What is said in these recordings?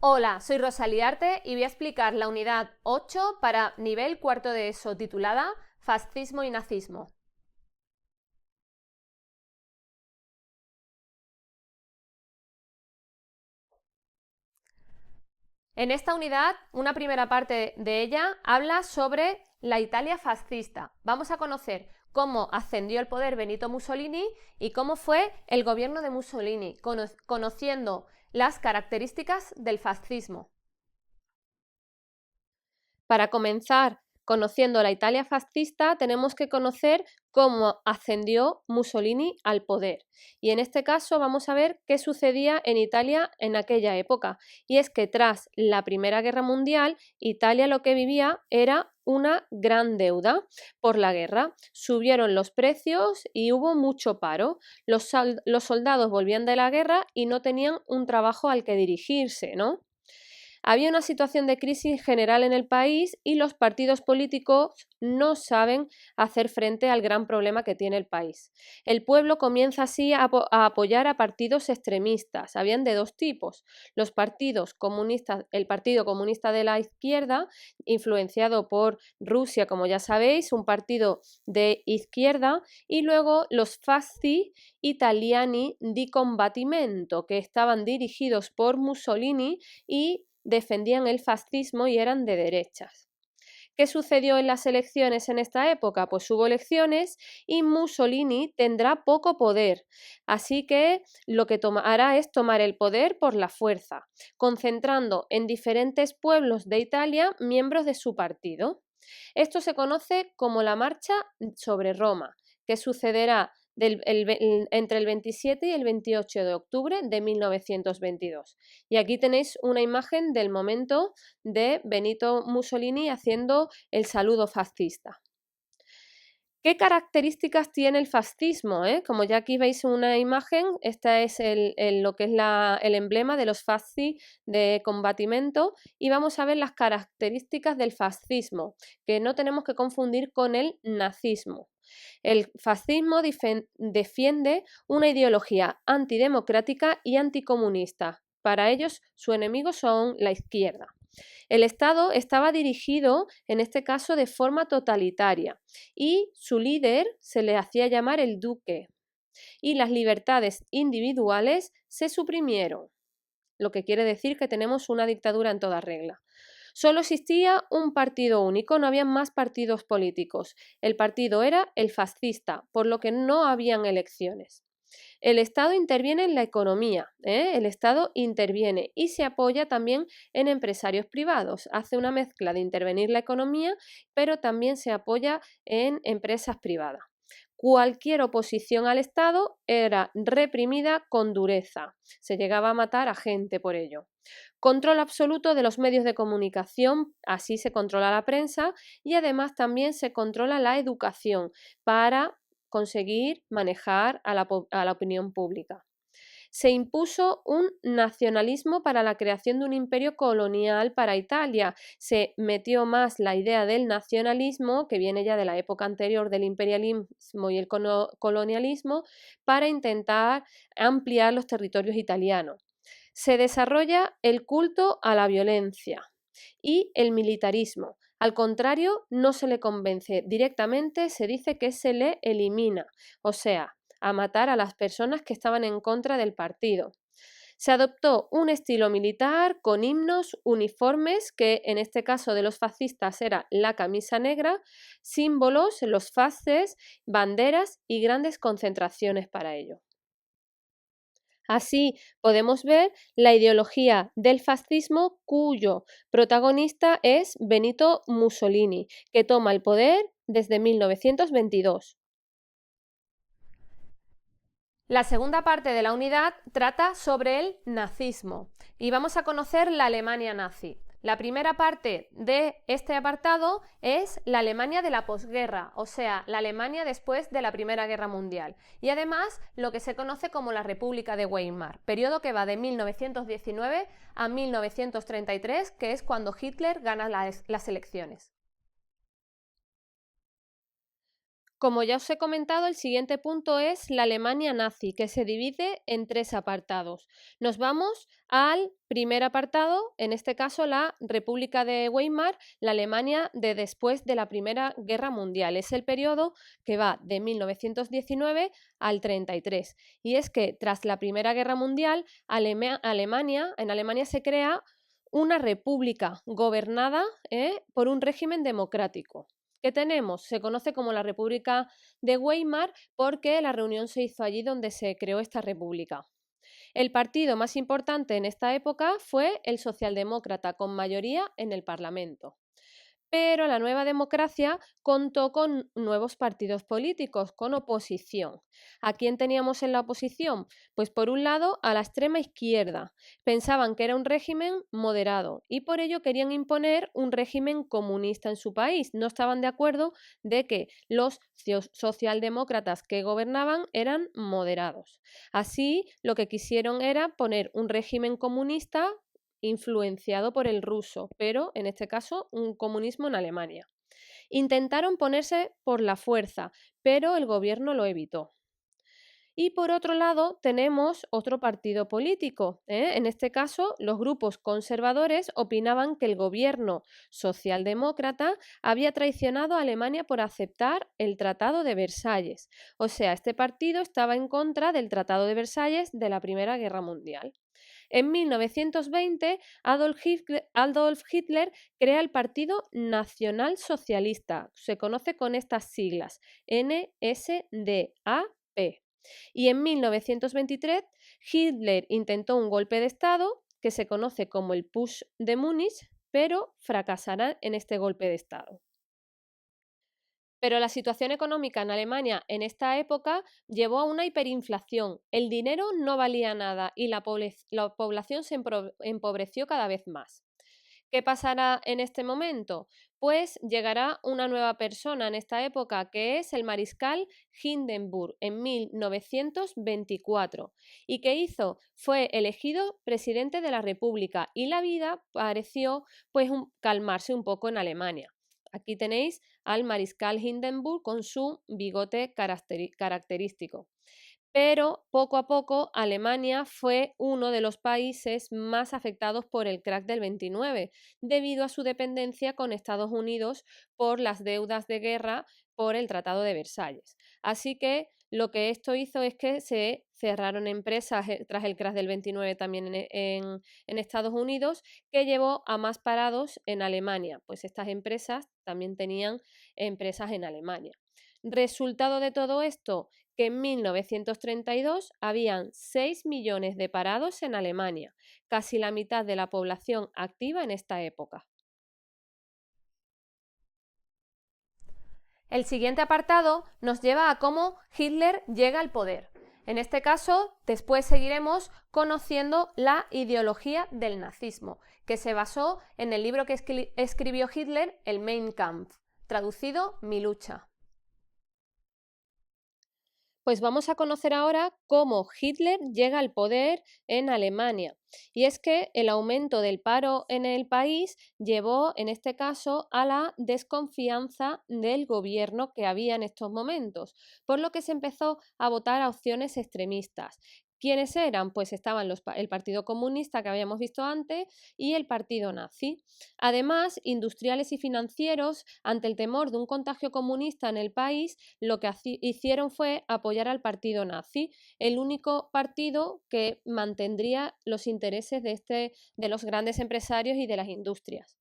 Hola, soy Rosalía Arte y voy a explicar la unidad 8 para nivel cuarto de ESO titulada Fascismo y Nazismo. En esta unidad, una primera parte de ella habla sobre la Italia fascista. Vamos a conocer cómo ascendió al poder Benito Mussolini y cómo fue el gobierno de Mussolini, conociendo las características del fascismo. Para comenzar conociendo la Italia fascista, tenemos que conocer cómo ascendió Mussolini al poder. Y en este caso vamos a ver qué sucedía en Italia en aquella época. Y es que tras la Primera Guerra Mundial, Italia lo que vivía era una gran deuda por la guerra. Subieron los precios y hubo mucho paro. Los soldados volvían de la guerra y no tenían un trabajo al que dirigirse, ¿no? Había una situación de crisis general en el país y los partidos políticos no saben hacer frente al gran problema que tiene el país. El pueblo comienza así a apoyar a partidos extremistas. Habían de dos tipos. Los partidos comunistas, el Partido Comunista de la Izquierda, influenciado por Rusia, como ya sabéis, un partido de izquierda, y luego los Fasci Italiani di Combattimento, que estaban dirigidos por Mussolini y defendían el fascismo y eran de derechas. ¿Qué sucedió en las elecciones en esta época? Pues hubo elecciones y Mussolini tendrá poco poder, así que lo que hará es tomar el poder por la fuerza, concentrando en diferentes pueblos de Italia miembros de su partido. Esto se conoce como la Marcha sobre Roma, que sucederá entre el 27 y el 28 de octubre de 1922. Y aquí tenéis una imagen del momento de Benito Mussolini haciendo el saludo fascista. ¿Qué características tiene el fascismo? Como ya aquí veis una imagen, esta es lo que es el emblema de los fasci de combattimento y vamos a ver las características del fascismo, que no tenemos que confundir con el nazismo. El fascismo defiende una ideología antidemocrática y anticomunista. Para ellos, su enemigo son la izquierda. El Estado estaba dirigido, en este caso, de forma totalitaria y su líder se le hacía llamar el duque y las libertades individuales se suprimieron, lo que quiere decir que tenemos una dictadura en toda regla. Solo existía un partido único, no había más partidos políticos. El partido era el fascista, por lo que no habían elecciones. El Estado interviene en la economía, el Estado interviene y se apoya también en empresarios privados. Hace una mezcla de intervenir la economía, pero también se apoya en empresas privadas. Cualquier oposición al Estado era reprimida con dureza. Se llegaba a matar a gente por ello. Control absoluto de los medios de comunicación, así se controla la prensa y además también se controla la educación para conseguir manejar a la opinión pública. Se impuso un nacionalismo para la creación de un imperio colonial para Italia. Se metió más la idea del nacionalismo, que viene ya de la época anterior del imperialismo y el colonialismo, para intentar ampliar los territorios italianos. Se desarrolla el culto a la violencia y el militarismo. Al contrario, no se le convence directamente, se dice que se le elimina, o sea, a matar a las personas que estaban en contra del partido. Se adoptó un estilo militar con himnos, uniformes, que en este caso de los fascistas era la camisa negra, símbolos, los fasces, banderas y grandes concentraciones para ello. Así podemos ver la ideología del fascismo cuyo protagonista es Benito Mussolini, que toma el poder desde 1922. La segunda parte de la unidad trata sobre el nazismo y vamos a conocer la Alemania nazi. La primera parte de este apartado es la Alemania de la posguerra, o sea, la Alemania después de la Primera Guerra Mundial, y además lo que se conoce como la República de Weimar, periodo que va de 1919 a 1933, que es cuando Hitler gana las elecciones. Como ya os he comentado, el siguiente punto es la Alemania nazi, que se divide en 3 apartados. Nos vamos al primer apartado, en este caso la República de Weimar, la Alemania de después de la Primera Guerra Mundial. Es el periodo que va de 1919 al 33. Y es que tras la Primera Guerra Mundial, en Alemania se crea una república gobernada por un régimen democrático. ¿Qué tenemos? Se conoce como la República de Weimar porque la reunión se hizo allí donde se creó esta república. El partido más importante en esta época fue el socialdemócrata, con mayoría en el Parlamento. Pero la nueva democracia contó con nuevos partidos políticos, con oposición. ¿A quién teníamos en la oposición? Pues por un lado a la extrema izquierda. Pensaban que era un régimen moderado y por ello querían imponer un régimen comunista en su país. No estaban de acuerdo de que los socialdemócratas que gobernaban eran moderados. Así, lo que quisieron era poner un régimen comunista influenciado por el ruso, pero en este caso un comunismo en Alemania. Intentaron ponerse por la fuerza, pero el gobierno lo evitó. Y por otro lado tenemos otro partido político. En este caso, los grupos conservadores opinaban que el gobierno socialdemócrata había traicionado a Alemania por aceptar el Tratado de Versalles. O sea, este partido estaba en contra del Tratado de Versalles de la Primera Guerra Mundial. En 1920, Adolf Hitler crea el Partido Nacional Socialista. Se conoce con estas siglas, NSDAP. Y en 1923, Hitler intentó un golpe de Estado que se conoce como el Putsch de Múnich, pero fracasará en este golpe de Estado. Pero la situación económica en Alemania en esta época llevó a una hiperinflación. El dinero no valía nada y la población se empobreció cada vez más. ¿Qué pasará en este momento? Pues llegará una nueva persona en esta época, que es el mariscal Hindenburg, en 1924. ¿Y qué hizo? Fue elegido presidente de la República y la vida pareció pues calmarse un poco en Alemania. Aquí tenéis al mariscal Hindenburg con su bigote característico. Pero poco a poco Alemania fue uno de los países más afectados por el crack del 29, debido a su dependencia con Estados Unidos por las deudas de guerra por el Tratado de Versalles. Así que lo que esto hizo es que se cerraron empresas tras el crash del 29 también en Estados Unidos, que llevó a más parados en Alemania, pues estas empresas también tenían empresas en Alemania. Resultado de todo esto, que en 1932 habían 6 millones de parados en Alemania, casi la mitad de la población activa en esta época. El siguiente apartado nos lleva a cómo Hitler llega al poder. En este caso, después seguiremos conociendo la ideología del nazismo, que se basó en el libro que escribió Hitler, el Mein Kampf, traducido Mi lucha. Pues vamos a conocer ahora cómo Hitler llega al poder en Alemania. Y es que el aumento del paro en el país llevó, en este caso, a la desconfianza del gobierno que había en estos momentos, por lo que se empezó a votar a opciones extremistas. ¿Quiénes eran? Pues estaban el Partido Comunista que habíamos visto antes y el Partido Nazi. Además, industriales y financieros, ante el temor de un contagio comunista en el país, lo que hicieron fue apoyar al Partido Nazi, el único partido que mantendría los intereses de los grandes empresarios y de las industrias.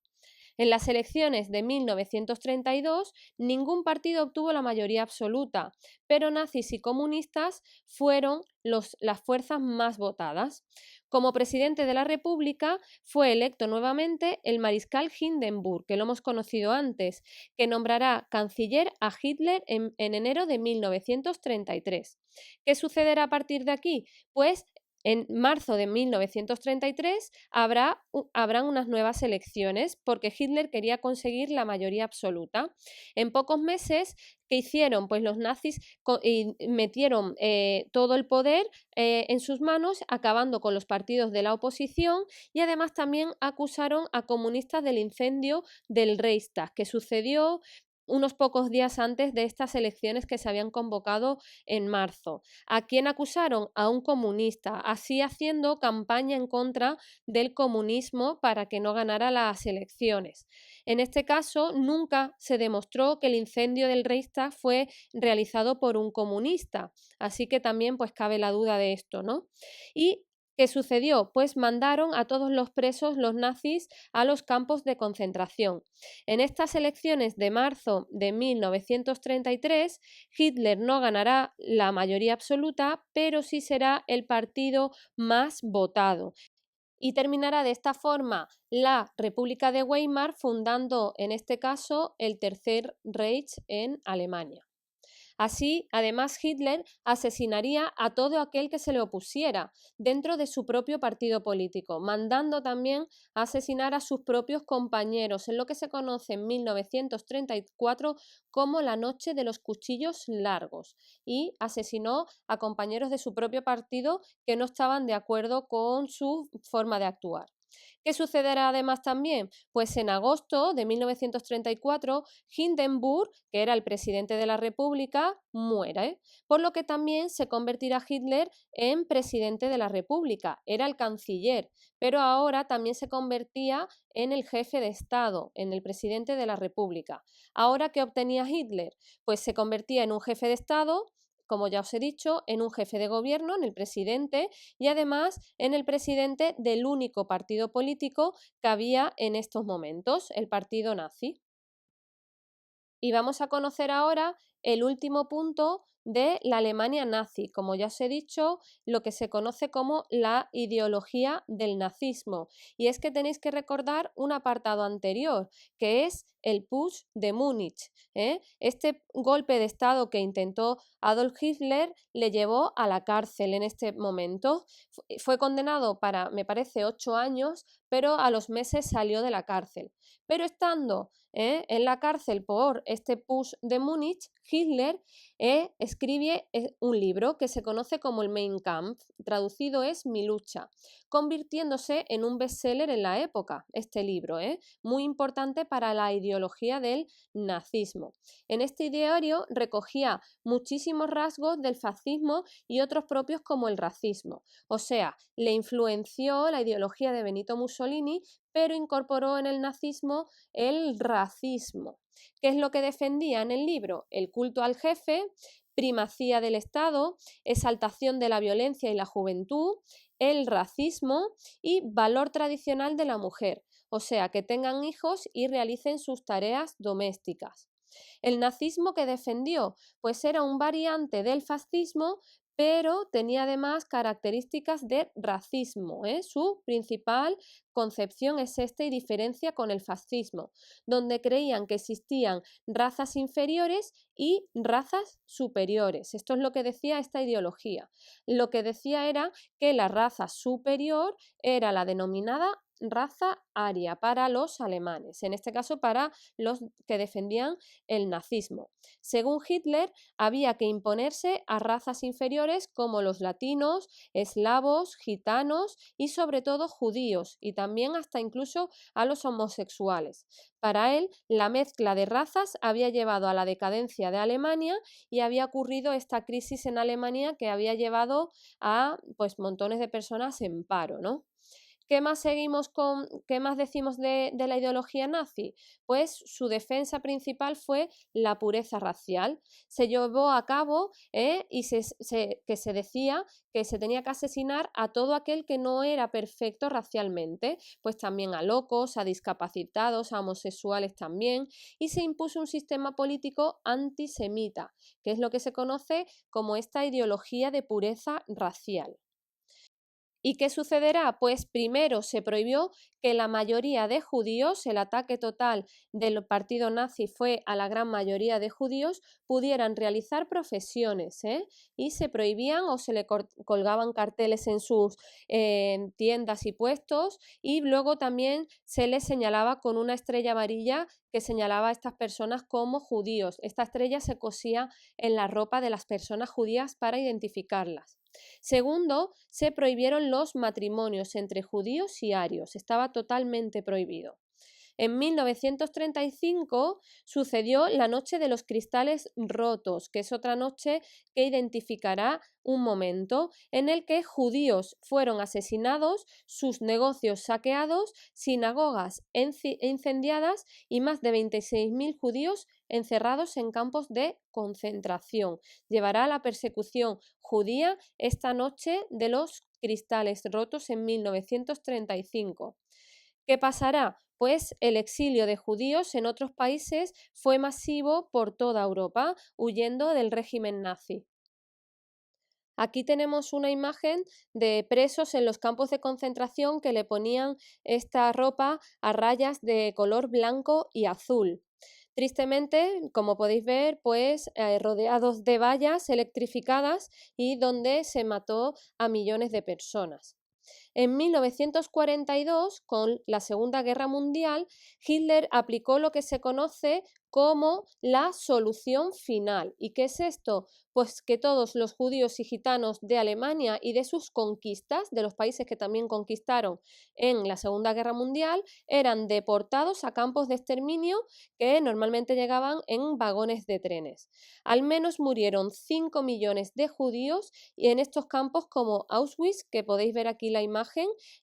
En las elecciones de 1932, ningún partido obtuvo la mayoría absoluta, pero nazis y comunistas fueron las fuerzas más votadas. Como presidente de la República fue electo nuevamente el mariscal Hindenburg, que lo hemos conocido antes, que nombrará canciller a Hitler en enero de 1933. ¿Qué sucederá a partir de aquí? Pues en marzo de 1933 habrán unas nuevas elecciones porque Hitler quería conseguir la mayoría absoluta. En pocos meses, ¿qué hicieron? Pues los nazis metieron todo el poder en sus manos, acabando con los partidos de la oposición y además también acusaron a comunistas del incendio del Reichstag, que sucedió unos pocos días antes de estas elecciones que se habían convocado en marzo. ¿A quién acusaron? A un comunista, así haciendo campaña en contra del comunismo para que no ganara las elecciones. En este caso, nunca se demostró que el incendio del Reichstag fue realizado por un comunista, así que también pues cabe la duda de esto, ¿no? Y ¿qué sucedió? Pues mandaron a todos los presos, los nazis, a los campos de concentración. En estas elecciones de marzo de 1933, Hitler no ganará la mayoría absoluta, pero sí será el partido más votado. Y terminará de esta forma la República de Weimar, fundando en este caso el Tercer Reich en Alemania. Así, además, Hitler asesinaría a todo aquel que se le opusiera dentro de su propio partido político, mandando también a asesinar a sus propios compañeros, en lo que se conoce en 1934 como la Noche de los Cuchillos Largos, y asesinó a compañeros de su propio partido que no estaban de acuerdo con su forma de actuar. ¿Qué sucederá además también? Pues en agosto de 1934, Hindenburg, que era el presidente de la República, muere, por lo que también se convertirá Hitler en presidente de la República. Era el canciller, pero ahora también se convertía en el jefe de Estado, en el presidente de la República. ¿Ahora qué obtenía Hitler? Pues se convertía en un jefe de Estado, como ya os he dicho, en un jefe de gobierno, en el presidente, y además en el presidente del único partido político que había en estos momentos, el partido nazi. Y vamos a conocer ahora el último punto de la Alemania nazi, como ya os he dicho, lo que se conoce como la ideología del nazismo. Y es que tenéis que recordar un apartado anterior, que es el Putsch de Múnich. Este golpe de Estado que intentó Adolf Hitler le llevó a la cárcel en este momento. Fue condenado para, me parece, 8 años, pero a los meses salió de la cárcel. Pero estando en la cárcel por este Putsch de Múnich, Hitler escribe un libro que se conoce como el Mein Kampf, traducido es Mi lucha, convirtiéndose en un bestseller en la época, este libro, muy importante para la ideología del nazismo. En este diario recogía muchísimos rasgos del fascismo y otros propios como el racismo, o sea, le influenció la ideología de Benito Mussolini, pero incorporó en el nazismo el racismo. ¿Qué es lo que defendía en el libro? El culto al jefe, primacía del Estado, exaltación de la violencia y la juventud, el racismo y valor tradicional de la mujer, o sea, que tengan hijos y realicen sus tareas domésticas. El nazismo que defendió, pues era un variante del fascismo, pero tenía además características de racismo. Su principal concepción es esta y diferencia con el fascismo, donde creían que existían razas inferiores y razas superiores. Esto es lo que decía esta ideología. Lo que decía era que la raza superior era la denominada raza aria para los alemanes, en este caso para los que defendían el nazismo. Según Hitler, había que imponerse a razas inferiores como los latinos, eslavos, gitanos y sobre todo judíos, y también hasta incluso a los homosexuales. Para él, la mezcla de razas había llevado a la decadencia de Alemania y había ocurrido esta crisis en Alemania que había llevado a pues montones de personas en paro, ¿no? ¿Qué más qué más decimos de la ideología nazi? Pues su defensa principal fue la pureza racial. Se llevó a cabo y que se decía que se tenía que asesinar a todo aquel que no era perfecto racialmente, pues también a locos, a discapacitados, a homosexuales también, y se impuso un sistema político antisemita, que es lo que se conoce como esta ideología de pureza racial. ¿Y qué sucederá? Pues primero se prohibió que la mayoría de judíos, el ataque total del partido nazi fue a la gran mayoría de judíos, pudieran realizar profesiones, y se prohibían o se le colgaban carteles en sus tiendas y puestos, y luego también se les señalaba con una estrella amarilla que señalaba a estas personas como judíos. Esta estrella se cosía en la ropa de las personas judías para identificarlas. Segundo, se prohibieron los matrimonios entre judíos y arios. Estaba totalmente prohibido. En 1935 sucedió la Noche de los Cristales Rotos, que es otra noche que identificará un momento en el que judíos fueron asesinados, sus negocios saqueados, sinagogas incendiadas y más de 26.000 judíos encerrados en campos de concentración. Llevará a la persecución judía esta Noche de los Cristales Rotos en 1935. ¿Qué pasará? Pues el exilio de judíos en otros países fue masivo por toda Europa, huyendo del régimen nazi. Aquí tenemos una imagen de presos en los campos de concentración que le ponían esta ropa a rayas de color blanco y azul. Tristemente, como podéis ver, pues rodeados de vallas electrificadas y donde se mató a millones de personas. En 1942, con la Segunda Guerra Mundial, Hitler aplicó lo que se conoce como la solución final. ¿Y qué es esto? Pues que todos los judíos y gitanos de Alemania y de sus conquistas, de los países que también conquistaron en la Segunda Guerra Mundial, eran deportados a campos de exterminio que normalmente llegaban en vagones de trenes. Al menos murieron 5 millones de judíos y en estos campos como Auschwitz, que podéis ver aquí la imagen,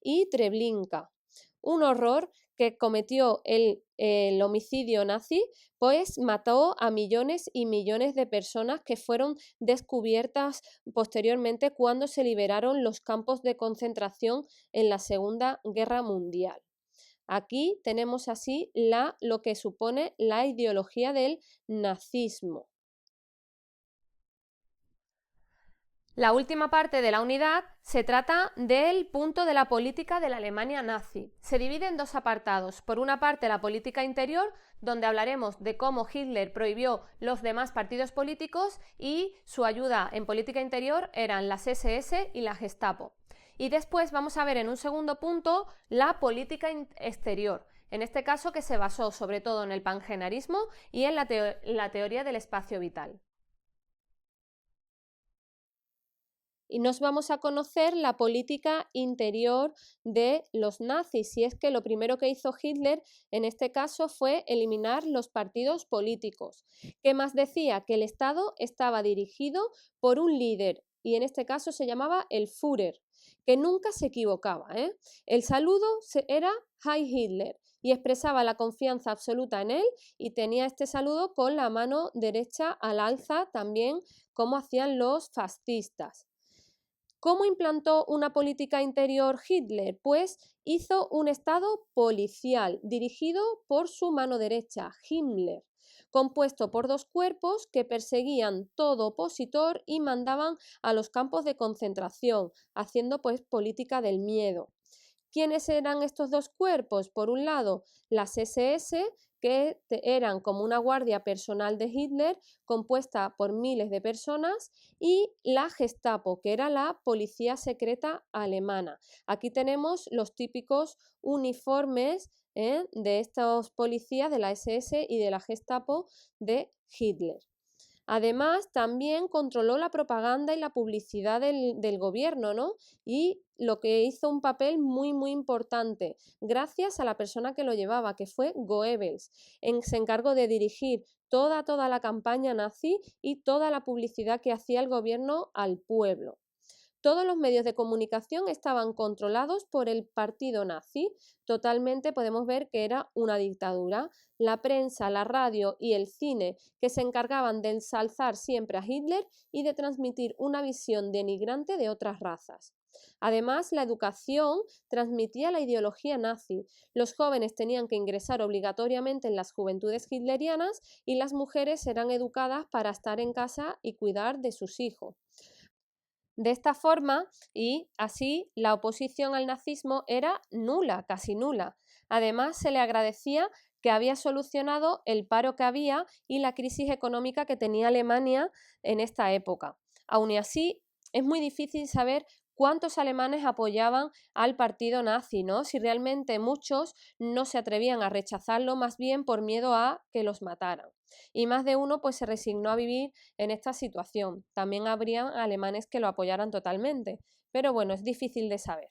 y Treblinka. Un horror que cometió el homicidio nazi, pues mató a millones y millones de personas que fueron descubiertas posteriormente cuando se liberaron los campos de concentración en la Segunda Guerra Mundial. Aquí tenemos así lo que supone la ideología del nazismo. La última parte de la unidad se trata del punto de la política de la Alemania nazi. Se divide en dos apartados. Por una parte, la política interior, donde hablaremos de cómo Hitler prohibió los demás partidos políticos y su ayuda en política interior eran las SS y la Gestapo. Y después vamos a ver en un segundo punto la política exterior, en este caso que se basó sobre todo en el pangenarismo y en la teoría del espacio vital. Y nos vamos a conocer la política interior de los nazis. Y es que lo primero que hizo Hitler en este caso fue eliminar los partidos políticos. ¿Qué más decía? Que el Estado estaba dirigido por un líder, y en este caso se llamaba el Führer, que nunca se equivocaba, ¿eh? El saludo era Heil Hitler y expresaba la confianza absoluta en él, y tenía este saludo con la mano derecha al alza, también como hacían los fascistas. ¿Cómo implantó una política interior Hitler? Pues hizo un Estado policial dirigido por su mano derecha, Himmler, compuesto por dos cuerpos que perseguían todo opositor y mandaban a los campos de concentración, haciendo pues política del miedo. ¿Quiénes eran estos dos cuerpos? Por un lado, las SS, que eran como una guardia personal de Hitler compuesta por miles de personas, y la Gestapo, que era la policía secreta alemana. Aquí tenemos los típicos uniformes de estos policías de la SS y de la Gestapo de Hitler. Además, también controló la propaganda y la publicidad del gobierno, ¿no? Y lo que hizo un papel muy, muy importante, gracias a la persona que lo llevaba, que fue Goebbels. Se encargó de dirigir toda la campaña nazi y toda la publicidad que hacía el gobierno al pueblo. Todos los medios de comunicación estaban controlados por el partido nazi. Totalmente podemos ver que era una dictadura. La prensa, la radio y el cine, que se encargaban de ensalzar siempre a Hitler y de transmitir una visión denigrante de otras razas. Además, la educación transmitía la ideología nazi. Los jóvenes tenían que ingresar obligatoriamente en las juventudes hitlerianas y las mujeres eran educadas para estar en casa y cuidar de sus hijos. De esta forma, y así, la oposición al nazismo era nula, casi nula. Además, se le agradecía que había solucionado el paro que había y la crisis económica que tenía Alemania en esta época. Aun así, es muy difícil saber cuántos alemanes apoyaban al partido nazi, ¿no? Si realmente muchos no se atrevían a rechazarlo, más bien por miedo a que los mataran. Y más de uno pues se resignó a vivir en esta situación. También habría alemanes que lo apoyaran totalmente, pero bueno, es difícil de saber.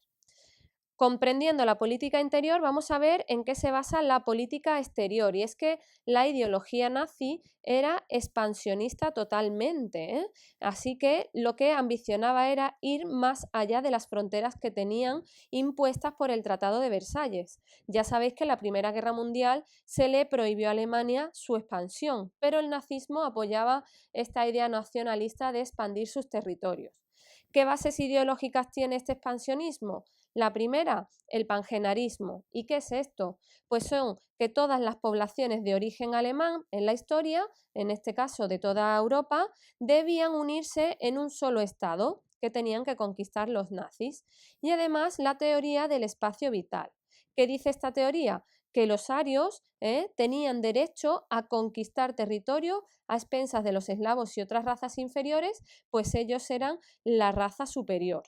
Comprendiendo la política interior, vamos a ver en qué se basa la política exterior. Y es que la ideología nazi era expansionista totalmente, ¿eh? Así que lo que ambicionaba era ir más allá de las fronteras que tenían impuestas por el Tratado de Versalles. Ya sabéis que en la Primera Guerra Mundial se le prohibió a Alemania su expansión, pero el nazismo apoyaba esta idea nacionalista de expandir sus territorios. ¿Qué bases ideológicas tiene este expansionismo? La primera, el pangenarismo. ¿Y qué es esto? Pues son que todas las poblaciones de origen alemán en la historia, en este caso de toda Europa, debían unirse en un solo estado que tenían que conquistar los nazis. Y además la teoría del espacio vital. ¿Qué dice esta teoría? Que los arios tenían derecho a conquistar territorio a expensas de los eslavos y otras razas inferiores, pues ellos eran la raza superior.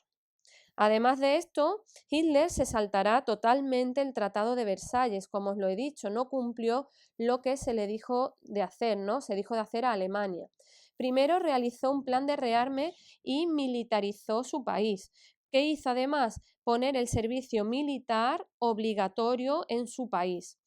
Además de esto, Hitler se saltará totalmente el Tratado de Versalles, como os lo he dicho, no cumplió lo que se le dijo de hacer, ¿no? Se dijo de hacer a Alemania. Primero realizó un plan de rearme y militarizó su país. ¿Qué hizo además? Poner el servicio militar obligatorio en su país.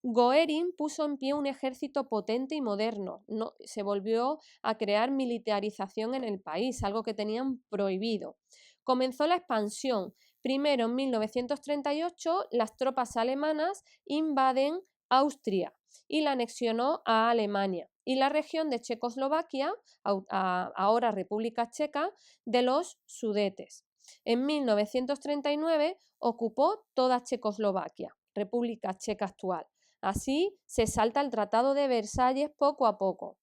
Goering puso en pie un ejército potente y moderno. No, se volvió a crear militarización en el país, algo que tenían prohibido. Comenzó la expansión. Primero, en 1938, las tropas alemanas invaden Austria y la anexionó a Alemania y la región de Checoslovaquia, ahora República Checa, de los Sudetes. En 1939 ocupó toda Checoslovaquia, República Checa actual. Así se salta el Tratado de Versalles poco a poco.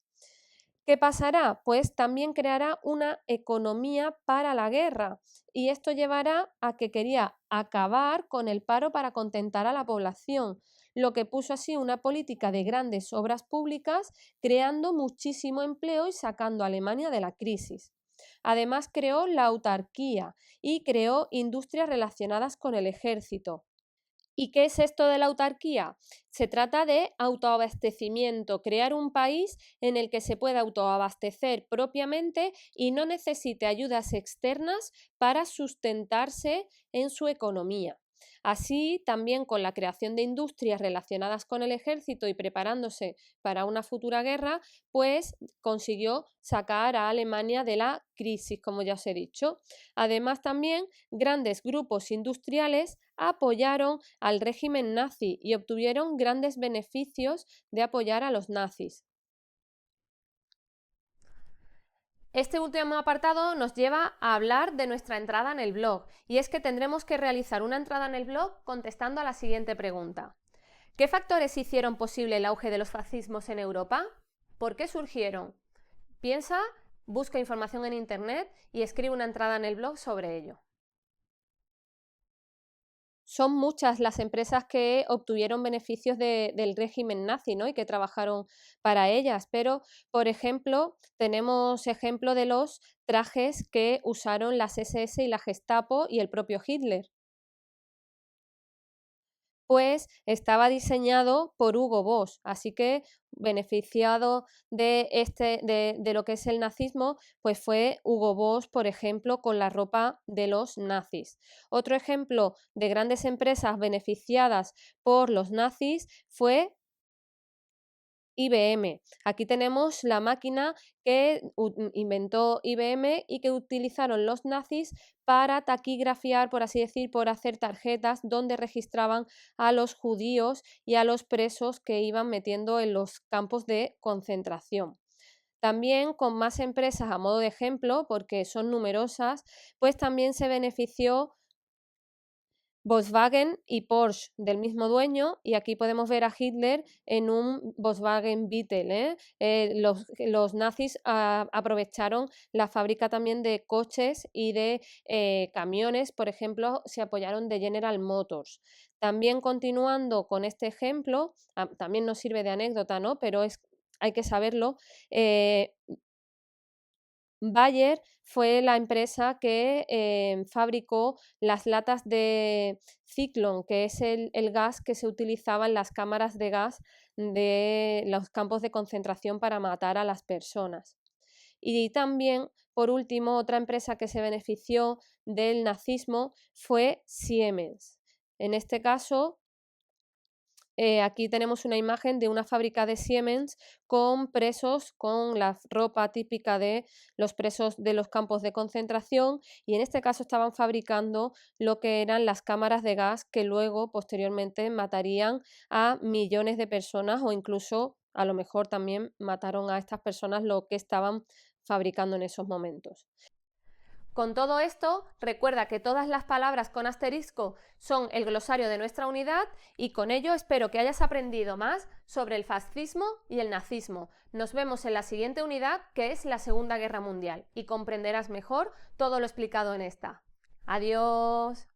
¿Qué pasará? Pues también creará una economía para la guerra y esto llevará a que quería acabar con el paro para contentar a la población, lo que puso así una política de grandes obras públicas, creando muchísimo empleo y sacando a Alemania de la crisis. Además creó la autarquía y creó industrias relacionadas con el ejército. ¿Y qué es esto de la autarquía? Se trata de autoabastecimiento, crear un país en el que se pueda autoabastecer propiamente y no necesite ayudas externas para sustentarse en su economía. Así, también con la creación de industrias relacionadas con el ejército y preparándose para una futura guerra, pues consiguió sacar a Alemania de la crisis, como ya os he dicho. Además, también grandes grupos industriales apoyaron al régimen nazi y obtuvieron grandes beneficios de apoyar a los nazis. Este último apartado nos lleva a hablar de nuestra entrada en el blog, y es que tendremos que realizar una entrada en el blog contestando a la siguiente pregunta. ¿Qué factores hicieron posible el auge de los fascismos en Europa? ¿Por qué surgieron? Piensa, busca información en internet y escribe una entrada en el blog sobre ello. Son muchas las empresas que obtuvieron beneficios del régimen nazi, ¿no? Y que trabajaron para ellas, pero, por ejemplo, tenemos ejemplo de los trajes que usaron las SS y la Gestapo y el propio Hitler. Pues estaba diseñado por Hugo Boss, así que beneficiado de lo que es el nazismo, pues fue Hugo Boss, por ejemplo, con la ropa de los nazis. Otro ejemplo de grandes empresas beneficiadas por los nazis fue IBM. Aquí tenemos la máquina que inventó IBM y que utilizaron los nazis para taquigrafiar, por así decir, por hacer tarjetas donde registraban a los judíos y a los presos que iban metiendo en los campos de concentración. También con más empresas a modo de ejemplo, porque son numerosas, pues también se benefició Volkswagen y Porsche del mismo dueño, y aquí podemos ver a Hitler en un Volkswagen Beetle. Los nazis aprovecharon la fábrica también de coches y de camiones, por ejemplo, se apoyaron de General Motors. También continuando con este ejemplo, también nos sirve de anécdota, ¿no? Pero hay que saberlo. Bayer fue la empresa que fabricó las latas de Zyklon, que es el gas que se utilizaba en las cámaras de gas de los campos de concentración para matar a las personas. Y también, por último, otra empresa que se benefició del nazismo fue Siemens. En este caso, aquí tenemos una imagen de una fábrica de Siemens con presos, con la ropa típica de los presos de los campos de concentración, y en este caso estaban fabricando lo que eran las cámaras de gas que luego, posteriormente, matarían a millones de personas, o incluso a lo mejor también mataron a estas personas lo que estaban fabricando en esos momentos. Con todo esto, recuerda que todas las palabras con asterisco son el glosario de nuestra unidad, y con ello espero que hayas aprendido más sobre el fascismo y el nazismo. Nos vemos en la siguiente unidad, que es la Segunda Guerra Mundial, y comprenderás mejor todo lo explicado en esta. ¡Adiós!